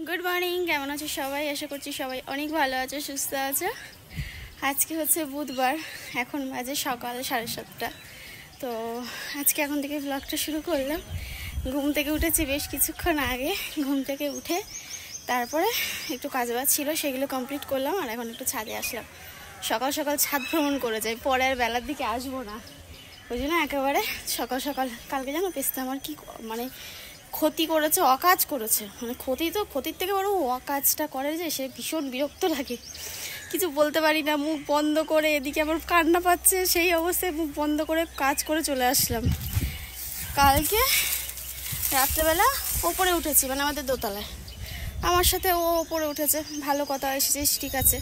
Good morning, কেমন আছো সবাই? আশা করছি সবাই অনেক ভালো আছে, সুস্থ আছে। আজকে হচ্ছে বুধবার, এখন বাজে সকাল 7:30। তো আজকে এখন থেকে ব্লগটা শুরু করলাম। ঘুম থেকে উঠেছি বেশ কিছুক্ষণ আগে। ঘুম থেকে উঠে তারপরে একটু কাজবাজ ছিল, সেগুলো কমপ্লিট করলাম। আর এখন একটু ছাদে আসলাম। সকাল সকাল ছাদ ভ্রমণ করে যাই, পরে আর বেলার দিকে আসবো না। ওই জন্য একেবারে সকাল সকাল। কালকে জানো পেস্তা আমার কি মানে ক্ষতি করেছে, অকাজ করেছে। মানে ক্ষতির থেকে বড় অকাজটা করে যে, সে ভীষণ বিরক্ত লাগে। কিছু বলতে পারি না, মুখ বন্ধ করে। এদিকে আমার কান্না পাচ্ছে, সেই অবস্থায় মুখ বন্ধ করে কাজ করে চলে আসলাম। কালকে রাত্রেবেলা ওপরে উঠেছি, মানে আমাদের দোতলায়। আমার সাথে ও ওপরে উঠেছে, ভালো কথা, এসেছে, ঠিক আছে।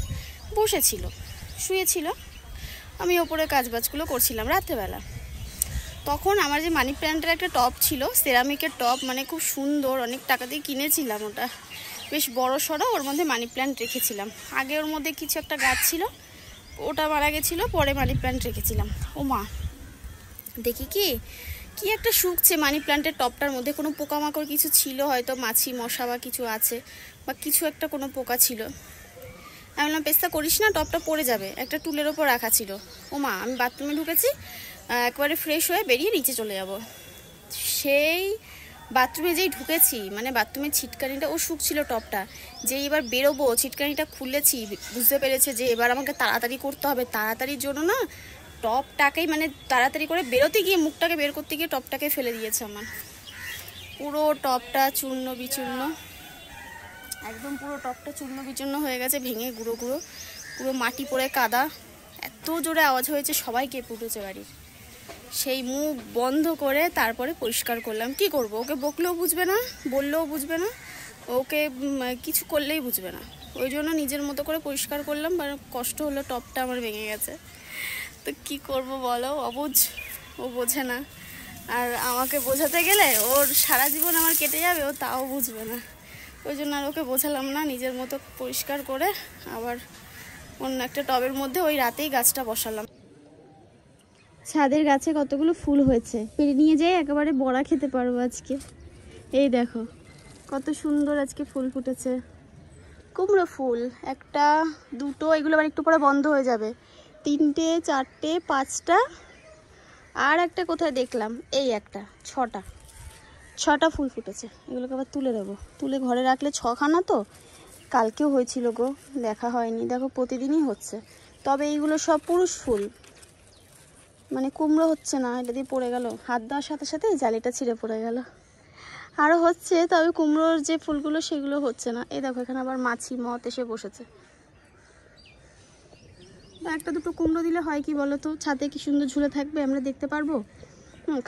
বসেছিল, শুয়েছিল, আমি ওপরে কাজবাজগুলো করছিলাম রাত্রেবেলা। তখন আমার যে মানি প্ল্যান্টের একটা টব ছিল, সেরামিকের টব, মানে খুব সুন্দর, অনেক টাকা দিয়ে কিনেছিলাম। ওটা বেশ বড় সড়ো, ওর মধ্যে মানি প্ল্যান্ট রেখেছিলাম। আগে ওর মধ্যে কিছু একটা গাছ ছিল, ওটা মারা গেছিলো, পরে মানি প্ল্যান্ট রেখেছিলাম। ও মা, দেখি কি একটা শুকছে মানি প্ল্যান্টের টবটার মধ্যে। কোনো পোকামাকড় কিছু ছিল, হয়তো মাছি মশা বা কিছু আছে, বা কিছু একটা কোনো পোকা ছিল। আমি বললাম পেস্তা করিস না, টবটা পড়ে যাবে। একটা টুলের ওপর রাখা ছিল। ও মা, আমি বাথরুমে ঢুকেছি, একবারে ফ্রেশ হয়ে বেরিয়ে নিচে চলে যাব। সেই বাথরুমে যেই ঢুকেছি, মানে বাথরুমের ছিটকানিটা, ও শুকছিল টবটা, যেই এবার বেরোবো, ছিটকানিটা খুলেছি, বুঝতে পেরেছে যে এবার আমাকে তাড়াতাড়ি করতে হবে। তাড়াতাড়ির জন্য না টবটাকেই, মানে তাড়াতাড়ি করে বেরোতে গিয়ে, মুখটাকে বের করতে গিয়ে টবটাকে ফেলে দিয়েছে আমার। পুরো টবটা চূর্ণ বিচূর্ণ, একদম পুরো টবটা চূর্ণ বিচূর্ণ হয়ে গেছে, ভেঙে গুঁড়ো গুঁড়ো, পুরো মাটি পড়ে কাদা। এত জোরে আওয়াজ হয়েছে, সবাই কেঁপে উঠেছে বাড়ির। সেই মুখ বন্ধ করে তারপরে পরিষ্কার করলাম। কি করব, ওকে বকলেও বুঝবে না, বললেও বুঝবে না, ওকে কিছু করলেই বুঝবে না। ওই জন্য নিজের মতো করে পরিষ্কার করলাম। কষ্ট হলো, টপটা আমার ভেঙে গেছে। তো কি করব বলো, অবুঝ, ও বোঝে না। আর আমাকে বোঝাতে গেলে ওর সারা জীবন আমার কেটে যাবে, ও তাও বুঝবে না। ওই জন্য আর ওকে বোঝালাম না, নিজের মতো পরিষ্কার করে আবার অন্য একটা টবের মধ্যে ওই রাতেই গাছটা বসালাম। ছাদের গাছে কতগুলো ফুল হয়েছে, পেরে নিয়ে যাই, একেবারে বড়া খেতে পারবো আজকে। এই দেখো কত সুন্দর আজকে ফুল ফুটেছে, কুমড়ো ফুল। একটা, দুটো, এগুলো আবার একটু পরে বন্ধ হয়ে যাবে। 3টে, 4টে, 5টা, আর একটা কোথায় দেখলাম, এই একটা, 6টা ফুল ফুটেছে। এগুলোকে আবার তুলে দেবো, তুলে ঘরে রাখলে 6খানা। তো কালকেও হয়েছিল গো, দেখা হয়নি। দেখো প্রতিদিনই হচ্ছে, তবে এইগুলো সব পুরুষ ফুল, মানে কুমড়ো হচ্ছে না। এটা দিয়ে পড়ে গেল, হাত দেওয়ার সাথে সাথে জালিটা ছিঁড়ে পড়ে গেল। আরও হচ্ছে, তবে কুমড়োর যে ফুলগুলো সেগুলো হচ্ছে না। এই দেখো এখানে আবার মাছি মত এসে বসেছে। একটা দুটো কুমড়ো দিলে হয় কি বলো তো, ছাদে কি সুন্দর ঝুলে থাকবে, আমরা দেখতে পারবো।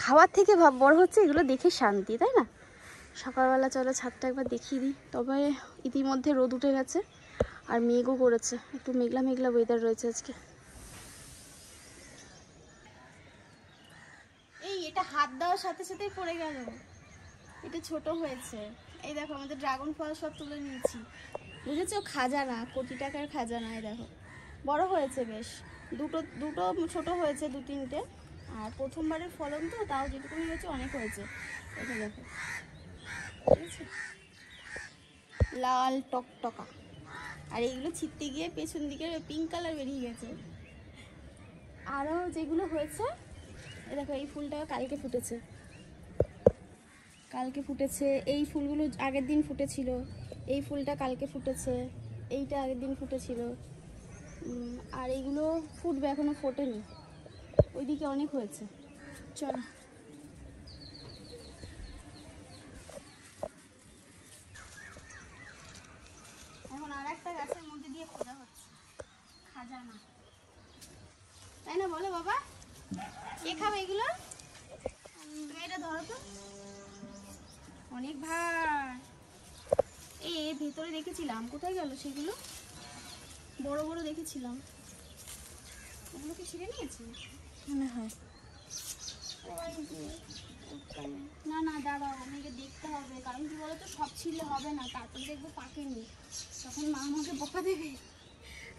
খাওয়ার থেকে বড় হচ্ছে এগুলো দেখে শান্তি, তাই না? সকালবেলা চলো ছাদটা একবার দেখিয়ে দিই। তবে ইতিমধ্যে রোদ উঠে গেছে, আর মেঘও করেছে, একটু মেঘলা মেঘলা ওয়েদার রয়েছে আজকে। এই এটা হাত দেওয়ার সাথে সাথেই পড়ে গেল, এটা ছোট হয়েছে। এই দেখো আমাদের ড্রাগন ফল সব তুলে নিয়েছি, বুঝেছো? খাজানা, কোটি টাকার খাজানা। এই দেখো বড় হয়েছে বেশ, দুটো দুটো ছোট হয়েছে, 2-3টে। আর প্রথমবারের ফলন তো, তাও যেটুকুনি হয়েছে অনেক হয়েছে। এটা দেখো, লাল টকটকা। আর এইগুলো ছিটতে গিয়ে পেছন দিকে পিঙ্ক কালার বেরিয়ে গেছে। আরও যেগুলো হয়েছে, এই দেখো এই ফুলটা কালকে ফুটেছে, এই ফুলগুলো আগের দিন ফুটেছিল। এই ফুলটা কালকে ফুটেছে, এইটা আগের দিন ফুটেছিল। আর এইগুলো ফুটবে, এখনো ফোটেনি। ওইদিকে অনেক হয়েছে। চলো এখন আর একটা গাছের মধ্যে দিয়ে খোঁজা হচ্ছে খাজানা, তাই না? বলো বাবা, কে খাবে এগুলো? তুমি এটা ধরো তো, অনেক ভার। এই ভেতরে দেখেছিলাম, কোথায় গেল সেগুলো? বড় বড় দেখেছিলাম, ওগুলোকে ছিঁড়ে নিয়েছে মনে হয়। না না দাঁড়াও, আমাকে দেখতে হবে, কারণ কি বলতো, সব ছিঁড়লে হবে না, তারপর দেখবো পাকেনি, তখন মা আমাকে বকা দেবে।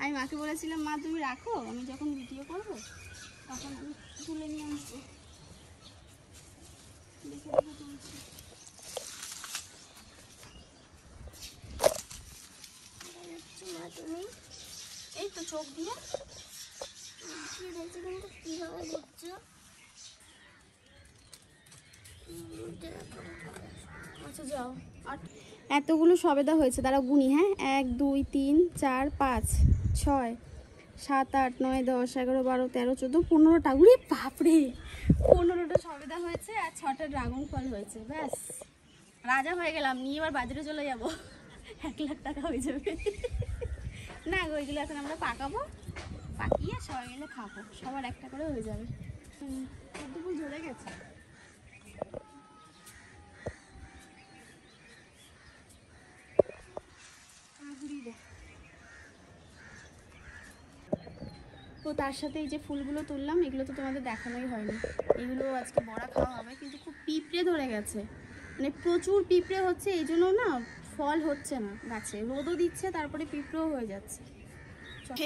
আমি মাকে বলেছিলাম, মা তুমি রাখো, আমি যখন ভিডিও করবো তখন আমি তুলে নিয়ে আসবো। দেখে দেখে তুলছি। তুমি? এই তো চোখ দিয়ে দেখছি তুমি কিভাবে ঘুরছো। আচ্ছা যাও। এতগুলো সবেদা হয়েছে, তারা গুনি। হ্যাঁ, 1 2 3 4 5 6 7 8 9 10 11 12 13 14 15টা। উরে বাপরে, 15টা সবেদা হয়েছে আর 6টা ড্রাগন ফল হয়েছে। ব্যাস রাজা হয়ে গেলাম। নিয়ে এবার বাজারে চলে যাব, 1 লাখ টাকা হয়ে যাবে। না গো, ওইগুলো এখন আমরা পাকাবো, পাকিয়ে সবাই মিলে খাবো, সবার একটা করে হয়ে যাবে। ফুল ঝরে গেছে। তো তার সাথে এই যে ফুলগুলো তুললাম, এগুলো তো তোমাদের দেখানোই হয়নি। এগুলো আজকে বড়া খাওয়া হবে, কিন্তু খুব পিঁপড়ে ধরে গেছে, মানে প্রচুর পিঁপড়ে হচ্ছে, এই জন্য না ফল হচ্ছে না গাছে। রোদও দিচ্ছে, তারপরে পিঁপড়েও হয়ে যাচ্ছে।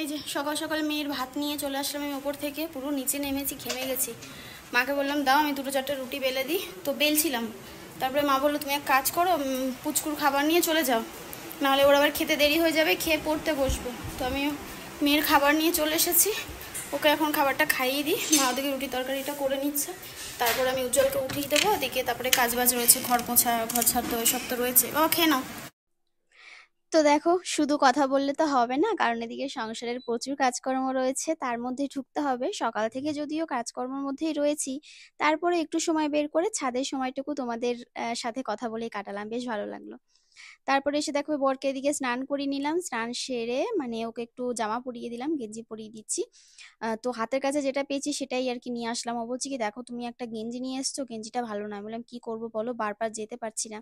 এই যে সকাল সকাল মেয়ের ভাত নিয়ে চলে আসলাম আমি ওপর থেকে, পুরো নিচে নেমেছি, ঘেমে গেছি। মাকে বললাম দাও আমি 2-4টা রুটি বেলে দিই, তো বেলছিলাম। তারপরে মা বললো তুমি এক কাজ করো, পুচকুর খাবার নিয়ে চলে যাও, নাহলে ওর আবার খেতে দেরি হয়ে যাবে, খেয়ে পড়তে বসবে। তো আমি মেয়ের খাবার নিয়ে চলে এসেছি, ওকে এখন খাবারটা খাইয়ে দিই। মা ওদিকে রুটি তরকারিটা করে নিচ্ছে, তারপরে আমি উজ্জ্বলকে উঠিয়ে দেবো ওদিকে। তারপরে কাজবাজ রয়েছে, ঘর পোছা, ঘর ছাড়তে, এসব তো রয়েছে। বাবা খেয়ে নাও। তো দেখো, শুধু কথা বললে তো হবে না, কারণ এদিকে সংসারের প্রচুর কাজকর্ম রয়েছে, তার মধ্যে ঢুকতে হবে। সকাল থেকে যদিও কাজকর্মের মধ্যেই রয়েছি, তারপরে একটু সময় বের করে ছাদের সময়টুকু তোমাদের সাথে কথা বলেই কাটালাম, বেশ ভালো লাগলো। তারপরে এসে দেখো বরকে এদিকে স্নান করিয়ে নিলাম, স্নান সেরে মানে ওকে একটু জামা পরিয়ে দিলাম, গেঞ্জি পরিয়ে দিচ্ছি। তো হাতের কাছে যেটা পেয়েছি সেটাই আর কি নিয়ে আসলাম। ও বলছি কি দেখো তুমি একটা গেঞ্জি নিয়ে এসছো, গেঞ্জিটা ভালো না। আমি বললাম কি করবো বলো, বারবার যেতে পারছি না।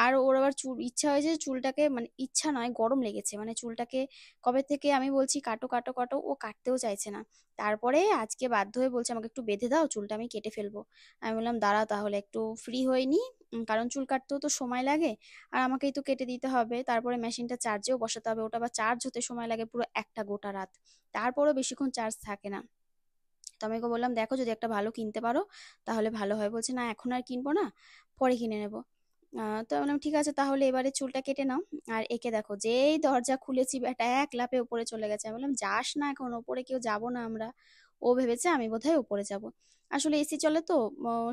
আর ওর আবার চুল ইচ্ছা হয়েছে, চুলটাকে মানে ইচ্ছা নয়, গরম লেগেছে, মানে চুলটাকে কবে থেকে আমি বলছি কাটো কাটো কাটো, ও কাটতেও চাইছে না। তারপরে আজকে বাধ্য হয়ে বলছে আমাকে একটু বেঁধে দাও, চুলটা আমি কেটে ফেলবো। আমি বললাম দাঁড়া তাহলে একটু ফ্রি হয়ে নি, কারণ চুল কাটতেও তো সময় লাগে, আর আমাকেই তো কেটে দিতে হবে। তারপরে মেশিনটা চার্জেও বসাতে হবে, ওটা আবার চার্জ হতে সময় লাগে পুরো একটা গোটা রাত, তারপরেও বেশিক্ষণ চার্জ থাকে না। তো আমি ওকে বললাম দেখো যদি একটা ভালো কিনতে পারো তাহলে ভালো হয়। বলছে না এখন আর কিনবো না, পরে কিনে নেবো। তো আমি বললাম ঠিক আছে তাহলে এবারে চুলটা কেটে নাও। আর একে দেখো, যেই দরজা খুলেছি বেটা এক লাফে উপরে চলে গেছে। আমি বললাম যাস না, এখন ওপরে কেউ যাবো না আমরা। ও ভেবেছে আমি বোধহয় উপরে যাব। আসলে এসি চলে তো,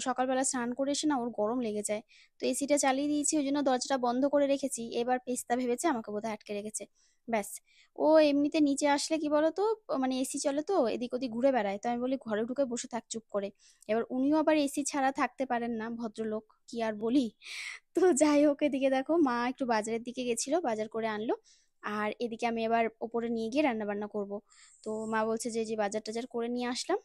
সকালবেলা স্নান করে এসে না ওর গরম লেগে যায়। তো এসিটা চালিয়ে দিয়েছি, ওই জন্য দরজাটা বন্ধ করে রেখেছি। এবার পেস্তা ভেবেছে আমাকে বোধহয় আটকে রেখেছে। ব্যাস, ও এমনিতে নিচে আসলে কি বলতো, মানে এসি চলে তো এদিক ওদিক ঘুরে বেড়ায়। তো আমি বলি ঘরে ঢুকে বসে থাক চুপ করে। এবার উনিও আবার এসি ছাড়া থাকতে পারেন না, ভদ্রলোক, কি আর বলি। তো যাই হোক, এদিকে দেখো মা একটু বাজারের দিকে গেছিল, বাজার করে আনলো। আর এদিকে আমি এবার ওপরে নিয়ে গিয়ে রান্না বান্না করব। তো মা বলছে যে যে বাজার টাজার করে নিয়ে আসলাম।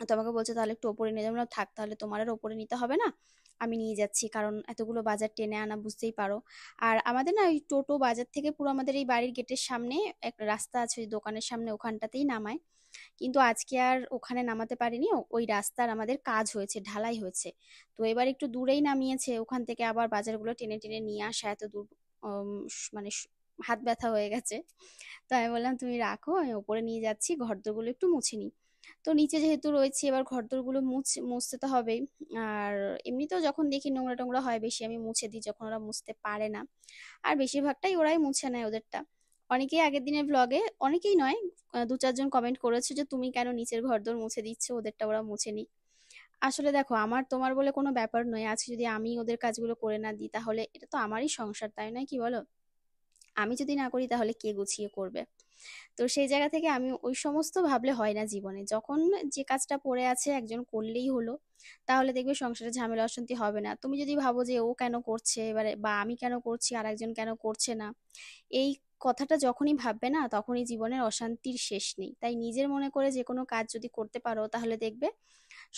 তো আমাকে বলছে তাহলে একটু ওপরে নিয়ে যাবো। না থাক, তাহলে তোমার আর ওপরে নিতে হবে না, আমি নিয়ে যাচ্ছি, কারণ এতগুলো বাজার টেনে আনা বুঝতেই পারো। আর আমাদের না ওই টোটো বাজার থেকে পুরো আমাদের এই বাড়ির গেটের সামনে একটা রাস্তা আছে, ওই দোকানের সামনে, ওখানটাতেই নামায়। কিন্তু আজকে আর ওখানে নামাতে পারিনি, ওই রাস্তার আমাদের কাজ হয়েছে, ঢালাই হয়েছে। তো এবার একটু দূরেই নামিয়েছে, ওখান থেকে আবার বাজারগুলো টেনে টেনে নিয়ে আসা এত দূর, মানে হাত ব্যথা হয়ে গেছে। তো আমি বললাম তুমি রাখো, আমি ওপরে নিয়ে যাচ্ছি, ঘরদোরগুলো একটু মুছে নিই। তো নিচে যেহেতু রয়েছে, এবার ঘরদোরগুলো মুছতে তো হবেই। আর এমনিতেও যখন দেখি নোংরা টোংরা হয় বেশি, আমি মুছে দিই, যখন ওরা মুছতে পারে না। আর বেশিরভাগটাই ওরাই মুছে নেয় ওদেরটা। অনেকেই আগের দিনের ব্লগে, অনেকেই নয়, 2-4 জন কমেন্ট করেছে যে তুমি কেন নিচের ঘরদোর মুছে দিচ্ছ, ওদেরটা ওরা মুছে নিক। আসলে দেখো আমার তোমার বলে কোনো ব্যাপার নয়, আজকে যদি আমি ওদের কাজগুলো করে না দিই তাহলে এটা তো আমারই সংসার, তাই নয় কি বলো? আমি যদি না করি তাহলে কে গুছিয়ে করবে? তো সেই জায়গা থেকে আমি ওই সমস্ত ভাবলে হয় না জীবনে, যখন যে কাজটা পড়ে আছে একজন করলেই হলো, তাহলে দেখবে সংসারে ঝামেলা অশান্তি হবে না। তুমি যদি ভাবো যে ও কেন করছে এবারে, বা আমি কেন করছি আর একজন কেন করছে না, এই কথাটা যখনই ভাববে না তখনই জীবনের অশান্তির শেষ নেই। তাই নিজের মনে করে যে কোনো কাজ যদি করতে পারো তাহলে দেখবে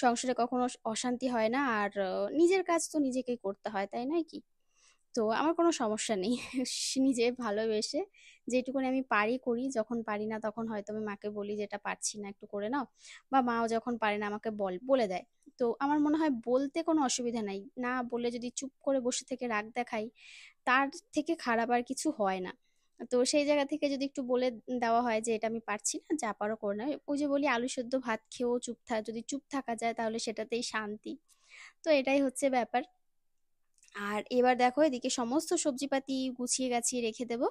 সংসারে কখনো অশান্তি হয় না। আর নিজের কাজ তো নিজেকেই করতে হয়, তাই নয় কি? তো আমার কোনো সমস্যা নেই। নিজে ভালোবেসে যেটুকুনি আমি পারি করি, যখন পারি না তখন হয়তো আমি মাকে বলি যেটা পারছি না একটু করে নাও, বা মাও যখন পারে না আমাকে বলে দেয়। তো আমার মনে হয় বলতে কোনো অসুবিধা নাই, না বলে যদি চুপ করে বসে থেকে রাগ দেখাই, তার থেকে খারাপ আর কিছু হয় না। তো সেই জায়গা থেকে যদি একটু বলে দেওয়া হয় যে এটা আমি পারছি না, যা পারো করে না, ওই যে বলি আলু সেদ্ধ ভাত খেয়েও যদি চুপ থাকা যায় তাহলে সেটাতেই শান্তি। তো এটাই হচ্ছে ব্যাপার। আর এবার দেখো এদিকে সমস্ত সবজিপাতি গুছিয়ে গাছিয়ে রেখে দেবো।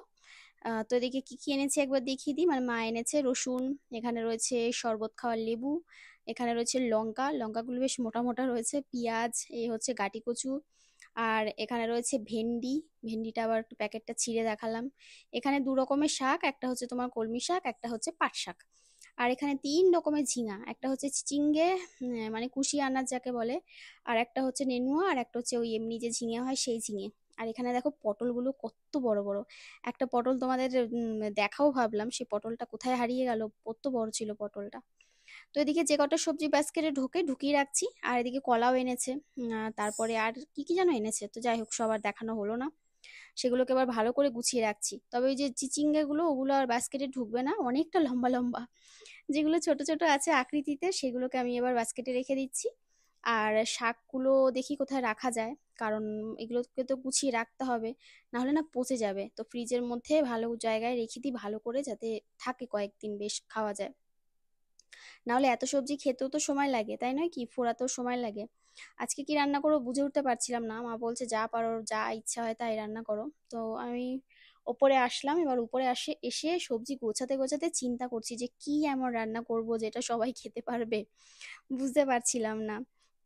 তো এদিকে কি কি এনেছে একবার দেখিয়ে দিই। মানে মা এনেছে রসুন, এখানে রয়েছে শরবত খাওয়ার লেবু, এখানে রয়েছে লঙ্কা, লঙ্কাগুলো বেশ মোটা মোটা রয়েছে, পেঁয়াজ, এই হচ্ছে গাটি কচু, আর এখানে রয়েছে ভেন্ডি, ভেন্ডিটা আবার একটু প্যাকেটটা ছিঁড়ে দেখালাম। এখানে দু রকমের শাক, একটা হচ্ছে তোমার কলমি শাক, একটা হচ্ছে পাট শাক। আর এখানে তিন রকমের ঝিঙা, একটা হচ্ছে চিচিঙ্গে, মানে কুশি আনাজ যাকে বলে, আর একটা হচ্ছে নেনুয়া, আর একটা হচ্ছে ওই এমনি যে ঝিঙে হয় সেই ঝিঙে। আর এখানে দেখো পটলগুলো কত বড় বড়। একটা পটল তোমাদের দেখাও ভাবলাম, সেই পটলটা কোথায় হারিয়ে গেল, কত বড় ছিল পটলটা। তো এদিকে যে কটা সবজি বাস্কেটে ঢুকিয়ে রাখছি, আর এদিকে কলাও এনেছে। তারপরে আর কি কি যেন এনেছে, তো যাই হোক সবার দেখানো হলো না। সেগুলোকে আবার ভালো করে গুছিয়ে রাখছি। তবে ওই যে চিচিঙ্গা গুলো, ওগুলো আর বাস্কেটে ঢুকবে না, অনেকটা লম্বা লম্বা। যেগুলো ছোট ছোট আছে আকৃতিতে, সেগুলোকে আমি এবার বাস্কেটে রেখে দিচ্ছি। আর শাকগুলো দেখি কোথায় রাখা যায়, কারণ এগুলোকে তো গুছিয়ে রাখতে হবে, না হলে না পচে যাবে। তো ফ্রিজের মধ্যে ভালো জায়গায় রেখে দিই, ভালো করে, যাতে থাকে কয়েকদিন বেশ খাওয়া যায়। না হলে এত সবজি খেতেও তো সময় লাগে, তাই নয় কি, ফোড়াতেও সময় লাগে। আজকে কি রান্না করবো বুঝে উঠতে পারছিলাম না, মা বলছে যা পারো যা ইচ্ছা হয় তাই রান্না করো। তো আমি ওপরে আসলাম, এবার উপরে এসে সবজি গোছাতে গোছাতে চিন্তা করছি যে কি এমন রান্না করব যেটা সবাই খেতে পারবে, বুঝতে পারছিলাম না।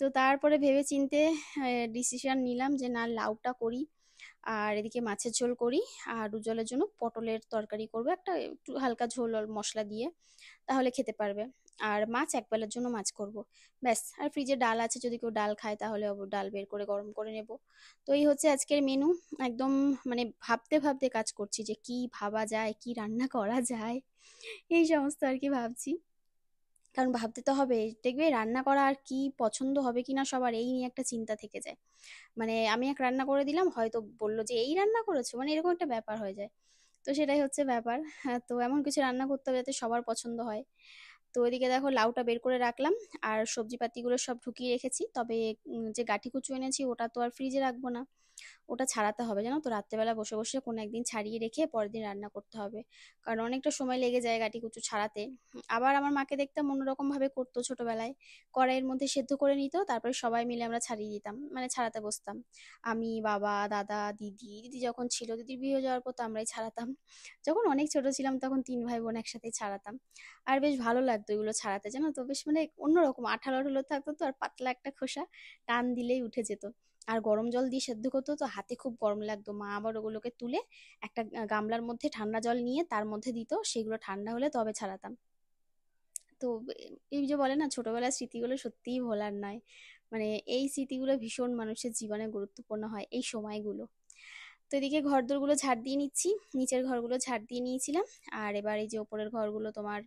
তো তারপরে ভেবে চিন্তে ডিসিশন নিলাম যে না, লাউটা করি, আর এদিকে মাছের ঝোল করি, আর উজ্জ্বলের জন্য পটলের তরকারি করবো, একটা একটু হালকা ঝোল আর মশলা দিয়ে, তাহলে খেতে পারবে। আর মাছ একবেলার জন্য মাছ করব, ব্যাস। আর ফ্রিজে ডাল আছে, যদি কেউ ডাল খায় তাহলে ডাল বের করে গরম করে নেব। তো এই হচ্ছে আজকের মেনু। একদম মানে ভাবতে ভাবতে কাজ করছি যে কি ভাবা যায়, কি রান্না করা যায়, এই সমস্ত আর কি ভাবছি। কারণ ভাবতে তো হবে, দেখবে রান্না করা আর কি পছন্দ হবে কিনা সবার, এই নিয়ে একটা চিন্তা থেকে যায়। মানে আমি এক রান্না করে দিলাম, হয়তো বললো যে এই রান্না করেছো, মানে এরকম একটা ব্যাপার হয়ে যায়। তো সেটাই হচ্ছে ব্যাপার। হ্যাঁ, তো এমন কিছু রান্না করতে হবে যাতে সবার পছন্দ হয়। তো ওইদিকে দেখো লাউটা বের করে রাখলাম, আর সবজি পাতিগুলো সব ঢুকিয়ে রেখেছি। তবে যে গাঠি কচু এনেছি ওটা তো আর ফ্রিজে রাখবো না, ওটা ছাড়াতে হবে, জানো তো, রাত্রেবেলা বসে বসে কোনো একদিন ছাড়িয়ে রেখে পরের দিন রান্না করতে হবে। কারণ অনেকটা সময় লেগে যায় গাঠি কচু ছাড়াতে। আবার আমার মাকে দেখতাম অন্যরকম ভাবে করতো ছোটবেলায়, কড়াইয়ের মধ্যে সেদ্ধ করে নিত, তারপরে সবাই মিলে আমরা ছাড়িয়ে দিতাম, মানে ছাড়াতে বসতাম। আমি, বাবা, দাদা, দিদি, দিদি যখন ছিল, দিদির বিয়ে হয়ে যাওয়ার পর তো আমরাই ছাড়াতাম। যখন অনেক ছোট ছিলাম তখন তিন ভাই বোন একসাথে ছাড়াতাম। আর বেশ ভালো লাগতো এগুলো ছাড়াতে, জানো তো, বেশ মানে অন্যরকম আঠালো আঠালো থাকতো তো, আর পাতলা একটা খোসা, টান দিলেই উঠে যেত। আর গরম জল দিয়ে সেদ্ধ করতো তো হাতে খুব গরম লাগতো, মা আবার ওগুলোকে তুলে একটা গামলার মধ্যে ঠান্ডা জল নিয়ে তার মধ্যে দিত, সেগুলো ঠান্ডা হলে তবে ছাড়াতাম। তো এই যে বলে না, ছোটবেলার স্মৃতিগুলো সত্যিই ভোলার নয়। মানে এই স্মৃতিগুলো ভীষণ মানুষের জীবনে গুরুত্বপূর্ণ হয় এই সময়গুলো। তো এদিকে ঘরদোরগুলো ঝাড় দিয়ে নিচ্ছি, নিচের ঘরগুলো ঝাড় দিয়ে নিয়েছিলাম। আর এবার এই যে ওপরের ঘরগুলো তোমার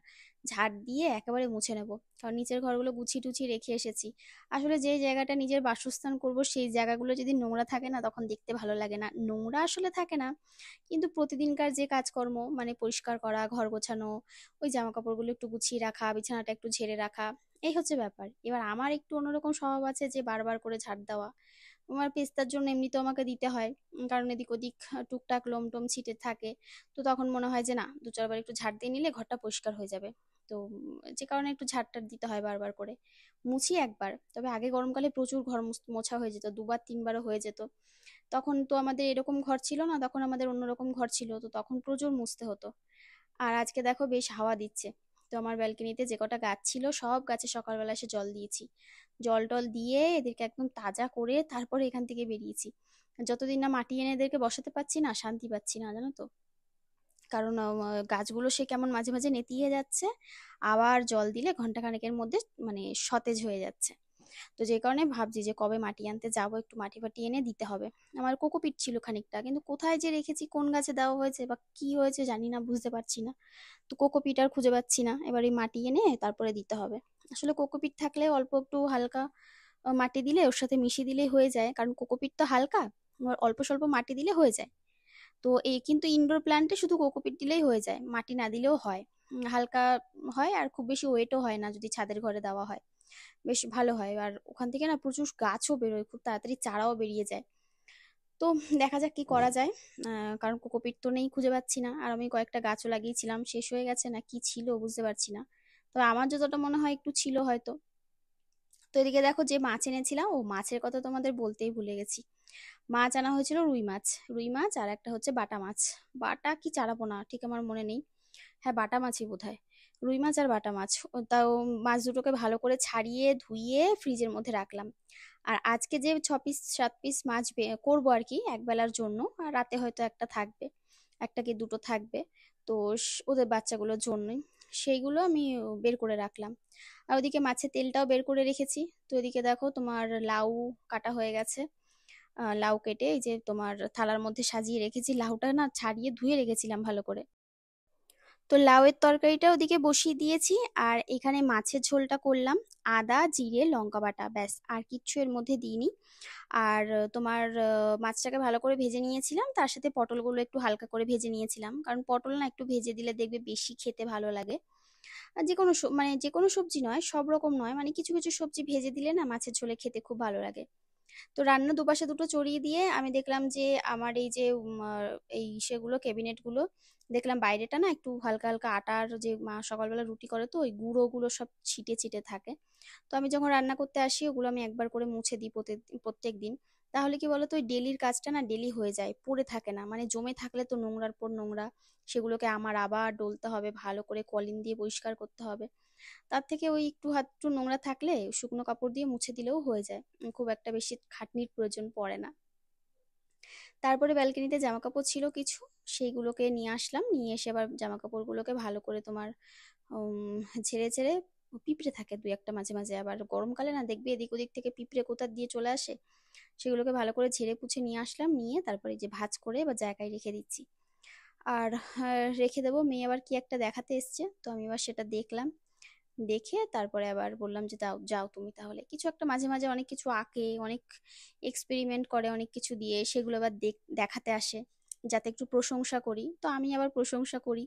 ঝাড় দিয়ে একেবারে মুছে নেব, কারণ নিচের ঘরগুলো গুছিয়ে টুছিয়ে রেখে এসেছি। আসলে যে জায়গাটা নিজের বাসস্থান করব, সেই জায়গাগুলো যদি নোংরা থাকে না, তখন দেখতে ভালো লাগে না। নোংরা আসলে থাকে না, কিন্তু প্রতিদিনকার যে কাজকর্ম, মানে পরিষ্কার করা, ঘর গোছানো, ওই জামা কাপড়গুলো একটু গুছিয়ে রাখা, বিছানাটা একটু ঝেড়ে রাখা, এই হচ্ছে ব্যাপার। এবার আমার একটু অন্যরকম স্বভাব আছে যে বারবার করে ঝাড় দেওয়া। আমার পেস্তার জন্য এমনিতেও আমাকে দিতে হয়, কারণ এদিক ওদিক টুকটাক লোম টোম ছিটে থাকে। তো তখন মনে হয় যে না, দু চারবার একটু ঝাড় দিয়ে নিলে ঘরটা পরিষ্কার হয়ে যাবে। তো যে কারণে একটু ঝাড়টার দিতে হয় বারবার করে। মুছি একবার, তবে আগে গরমকালে প্রচুর ঘর মোছা হয়ে যেত, দুবার তিনবারও হয়ে যেত। তখন তো আমাদের এরকম ঘর ছিল না, তখন আমাদের অন্যরকম ঘর ছিল, তো তখন প্রচুর মুছতে হতো। আর আজকে দেখো বেশ হাওয়া দিচ্ছে। তো আমার ব্যালকনিতে যে কটা গাছ ছিল, সব গাছে সকালবেলা এসে জল দিয়েছি। জল টল দিয়ে এদেরকে একদম তাজা করে তারপরে এখান থেকে বেরিয়েছি। যতদিন না মাটি এনে এদেরকে বসাতে পারছি না, শান্তি পাচ্ছি না, জানো তো। কারণ গাছগুলো সে কেমন মাঝে মাঝে নেতিয়ে যাচ্ছে, আবার জল দিলে ঘন্টাখানেকের মধ্যে মানে সতেজ হয়ে যাচ্ছে। তো যে কারণে ভাবছি যে কবে মাটি আনতে যাবো, একটু মাটি ফাটি এনে দিতে হবে। আমার কোকোপিট ছিল খানিকটা, কিন্তু কোথায় যে রেখেছি, কোন গাছে দেওয়া হয়েছে বা কি হয়েছে জানি না, বুঝতে পারছি না। তো কোকোপিট আর খুঁজে পাচ্ছি না, এবার এই মাটি এনে তারপরে দিতে হবে। আসলে কোকোপিট থাকলে অল্প একটু হালকা মাটি দিলে ওর সাথে মিশিয়ে দিলেই হয়ে যায়, কারণ কোকোপিট তো হালকা, এবার অল্প স্বল্প মাটি দিলে হয়ে যায়। তো এই কিন্তু ইনডোর প্ল্যান্টে শুধু কোকোপিট দিলেই হয়ে যায়, মাটি না দিলেও হয়। হালকা হয়, আর খুব বেশি ওয়েটও হয় না যদি ছাদের ঘরে দেওয়া হয়, বেশ ভালো হয়। আর ওখান থেকে না প্রচুর গাছও বেরোয়, খুব তাড়াতাড়ি চারাও বেরিয়ে যায়। তো দেখা যাক কি করা যায়। কারণ কোকোপিট তো নেই, খুঁজে পাচ্ছি না। আর আমি কয়েকটা গাছও লাগিয়েছিলাম, শেষ হয়ে গেছে না কি ছিল বুঝতে পারছি না। তো আমার যতটা মনে হয় একটু ছিল হয়তো। তো এদিকে দেখো যে মাছ এনেছিলাম, ও মাছের কথা তোমাদের বলতেই ভুলে গেছি। মাছ আনা হয়েছিল রুই মাছ আর একটা হচ্ছে বাটা মাছ। বাটা কি চারাপোনা ঠিক আমার মনে নেই। হ্যাঁ, বাটা মাছই বোধহয়। রুই মাছ আর বাটা মাছ। তাও মাছ দুটোকে ভালো করে ছাড়িয়ে ধুইয়ে ফ্রিজের মধ্যে রাখলাম। আর আজকে যে 6 পিস 7 পিস মাছ করবো আর কি একবেলার জন্য, আর রাতে হয়তো একটা থাকবে, একটা কি দুটো থাকবে। তো ওদের বাচ্চাগুলোর জন্যই সেইগুলো আমি বের করে রাখলাম। আর ওদিকে মাছের তেলটাও বের করে রেখেছি। তো এদিকে দেখো তোমার লাউ কাটা হয়ে গেছে। লাউ কেটে এই যে তোমার থালার মধ্যে সাজিয়ে রেখেছি। লাউটা না ছাড়িয়ে ধুয়ে রেখেছিলাম ভালো করে। তো লাউয়ের তরকারিটা ওদিকে বসিয়ে দিয়েছি। আর এখানে মাছের ঝোলটা করলাম। আদা জিরে লঙ্কা বাটা, ব্যাস আর কিচ্ছু এর মধ্যে দিইনি। আর তোমার মাছটাকে ভালো করে ভেজে নিয়েছিলাম, তার সাথে পটলগুলো একটু হালকা করে ভেজে নিয়েছিলাম, কারণ পটল না একটু ভেজে দিলে দেখবে বেশি খেতে ভালো লাগে। আর যে কোনো মানে যে কোনো সবজি নয়, সব রকম নয়, মানে কিছু কিছু সবজি ভেজে দিলে না মাছের ঝোলে খেতে খুব ভালো লাগে। তো রান্না দুপাশে দুটো চড়িয়ে দিয়ে আমি দেখলাম যে আমার এই যে এই সেগুলো ক্যাবিনেট গুলো দেখলাম বাইরেটা না একটু হালকা হালকা আটার, যে মা সকালবেলা রুটি করে তো ওই গুঁড়োগুলো সব ছিটে ছিটে থাকে। তো আমি যখন রান্না করতে আসি ওগুলো আমি একবার করে মুছে দিই প্রত্যেক দিন। তাহলে কি বলতো, ওই ডেলির কাজটা না ডেলি হয়ে যায়, পড়ে থাকে না, মানে জমে থাকলে তো নোংরার পর নোংরা, সেগুলোকে আমার আবার ডলতে হবে, ভালো করে কলিন দিয়ে পরিষ্কার করতে হবে। তার থেকে ওই একটু হাত একটু নোংরা থাকলে শুকনো কাপড় দিয়ে মুছে দিলেও হয়ে যায়। খুব একটা বেশি খাটনির প্রয়োজন পড়ে না। তারপরে ব্যালকনিতে জামা কাপড় ছিল কিছু, সেইগুলোকে নিয়ে আসলাম, নিয়ে এসে আবার জামা কাপড়গুলোকে ভালো করে তোমার ঝেড়ে ঝেড়ে, পিঁপড়ে থাকে দুই একটা মাঝে মাঝে, আবার গরমকালে না দেখবি এদিক ওদিক থেকে পিঁপড়ে কোথা দিয়ে চলে আসে। সেগুলোকে ভালো করে ঝেড়ে পুছে নিয়ে আসলাম, নিয়ে তারপরে যে ভাঁজ করে বা জায়গায় রেখে দিচ্ছি। আর রেখে দেবো। মেয়ে আবার কি একটা দেখাতে এসছে, তো আমি এবার সেটা দেখলাম। দেখে তারপরে আবার বললাম যে যাও যাও তুমি তাহলে কিছু একটা, মাঝে মাঝে অনেক কিছু আঁকে, অনেক এক্সপেরিমেন্ট করে অনেক কিছু দিয়ে, সেগুলো আবার দেখাতে আসে যাতে একটু প্রশংসা করি। তো আমি আবার প্রশংসা করি,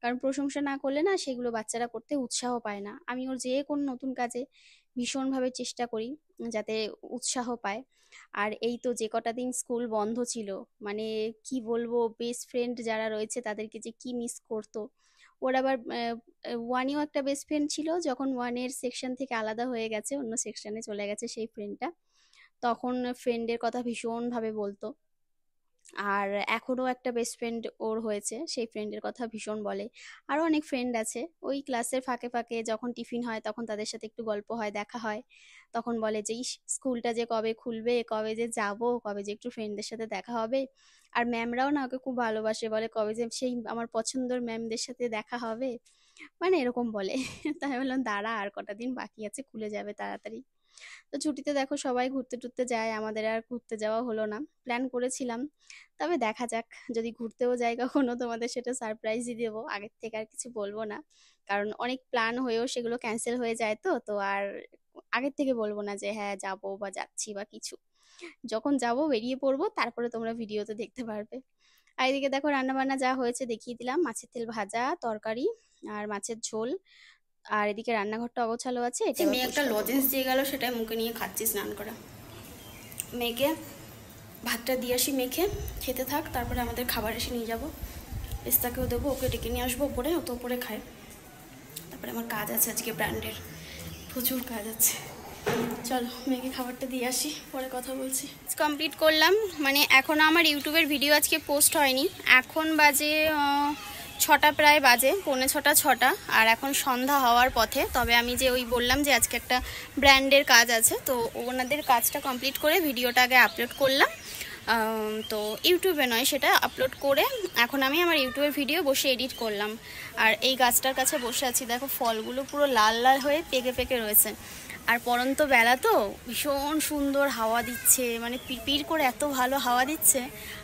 কারণ প্রশংসা না করলে না সেগুলো বাচ্চারা করতে উৎসাহ পায় না। আমি ওর যে কোনো নতুন কাজে ভীষণভাবে চেষ্টা করি যাতে উৎসাহ পায়। আর এই তো যে কটা দিন স্কুল বন্ধ ছিল, মানে কি বলবো, বেস্ট ফ্রেন্ড যারা রয়েছে তাদেরকে যে কি মিস করতো। ওর আবার ওয়ানেও একটা বেস্ট ফ্রেন্ড ছিল, যখন ওয়ানের সেকশন থেকে আলাদা হয়ে গেছে অন্য সেকশনে চলে গেছে সেই ফ্রেন্ডটা, তখন ফ্রেন্ডের কথা ভীষণভাবে বলতো। আর এখনো একটা বেস্ট ফ্রেন্ড ওর হয়েছে, সেই ফ্রেন্ডের কথা ভীষণ বলে। আরো অনেক ফ্রেন্ড আছে, ওই ক্লাসের ফাঁকে ফাঁকে যখন টিফিন হয় তখন তাদের সাথে একটু গল্প হয়, দেখা হয়, তখন বলে যে ইস স্কুলটা যে কবে খুলবে, কবে যে যাব, কবে যে একটু ফ্রেন্ডদের সাথে দেখা হবে। আর ম্যামরাও না ওকে খুব ভালোবাসে, বলে কবে যে সেই আমার পছন্দের ম্যামদের সাথে দেখা হবে, মানে এরকম বলে। তাই বললাম দাঁড়া আর কটা দিন বাকি আছে, খুলে যাবে তাড়াতাড়ি। তো ছুটিতে দেখো সবাই ঘুরতে টুরতে যায়, আমাদের আর ঘুরতে যাওয়া হলো না। প্ল্যান করেছিলাম, তবে দেখা যাক, যদি ঘুরতেও যাই কখনো তোমাদের সেটা সারপ্রাইজই দেবো, আগের থেকে আর কিছু বলবো না। কারণ অনেক প্ল্যান হয়েও সেগুলো ক্যান্সেল হয়ে যায়, তো তো আর আগের থেকে বলবো না যে হ্যাঁ যাবো বা যাচ্ছি বা কিছু। যখন যাবো বেরিয়ে পড়বো, তারপরে তোমরা ভিডিওতে দেখতে পারবে। আর এদিকে দেখো রান্না বান্না যা হয়েছে দেখিয়ে দিলাম, মাছের তেল ভাজা, তরকারি আর মাছের ঝোল। আর এদিকে রান্নাঘরটা অগোছালো আছে, এটা মেয়ে একটা লজেন্স দিয়ে গেল, সেটাই মুখে নিয়ে খাচ্ছি স্নান করে। মেয়েকে ভাতটা দিয়ে আসি, মেখে খেতে থাক, তারপরে আমাদের খাবার এসে নিয়ে যাবো। পেস্তাকেও দেবো, ওকে ডেকে নিয়ে আসবো ওপরে, ও তো ওপরে খায়। তারপরে আমার কাজ আছে আজকে, ব্র্যান্ডের প্রচুর কাজ আছে। চলো মেয়েকে খাবারটা দিয়ে আসি, পরে কথা বলছি। কমপ্লিট করলাম, মানে এখনও আমার ইউটিউবের ভিডিও আজকে পোস্ট হয়নি। এখন বাজে 6টা, প্রায় বাজে 6:45, আর এখন সন্ধ্যা হওয়ার পথে। তবে আমি যে ওই বললাম যে আজকে একটা ব্র্যান্ডের কাজ আছে, তো ওনাদের কাজটা কমপ্লিট করে ভিডিওটা আগে আপলোড করলাম। তো ইউটিউবে নয়, সেটা আপলোড করে এখন আমি আমার ইউটিউবের ভিডিও বসে এডিট করলাম। আর এই গাছটার কাছে বসে আছি, দেখো ফলগুলো পুরো লাল লাল হয়ে পেকে পেকে রয়েছে। আর পরন্ত বেলা তো ভীষণ সুন্দর হাওয়া দিচ্ছে, মানে পিড় করে এত ভালো হাওয়া দিচ্ছে।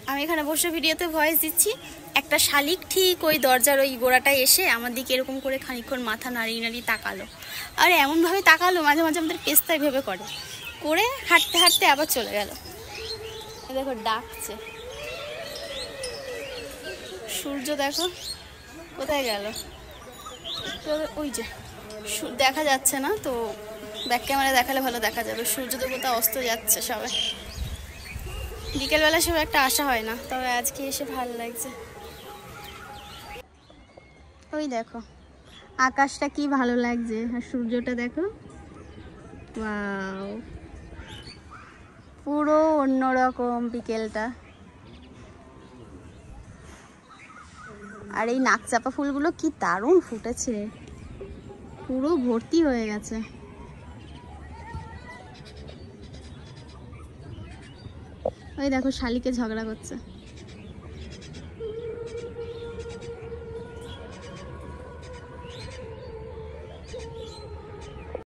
আমি এখানে বসে ভিডিওতে ভয়েস দিচ্ছি, একটা শালিক ঠিক ওই দরজার ওই গোড়াটায় এসে আমার দিকে এরকম করে খানিকক্ষণ মাথা নাড়িয়ে নাড়িয়ে তাকালো। আর এমনভাবে তাকালো, মাঝে মাঝে আমাদের পেস্তায় ভেবে করে হাঁটতে হাঁটতে আবার চলে গেল। দেখো ডাকছে, সূর্য দেখো কোথায় গেল, ওই যে দেখা যাচ্ছে না তো, ব্যাক ক্যামেরা দেখালে ভালো দেখা যাবে। সূর্য তো কোথাও অস্ত যাচ্ছে সবাই, বিকেলবেলা সব একটা আসা হয় না, তবে আজকে এসে ভালো লাগছে। ওই দেখো আকাশটা কি ভালো লাগছে, আর সূর্যটা দেখো, ওয়াও। পুরো অন্যরকম বিকেলটা। আর এই নাকচাপা ফুলগুলো কি দারুণ ফুটেছে, পুরো ভর্তি হয়ে গেছে। ওই দেখো শালিকে ঝগড়া করছে।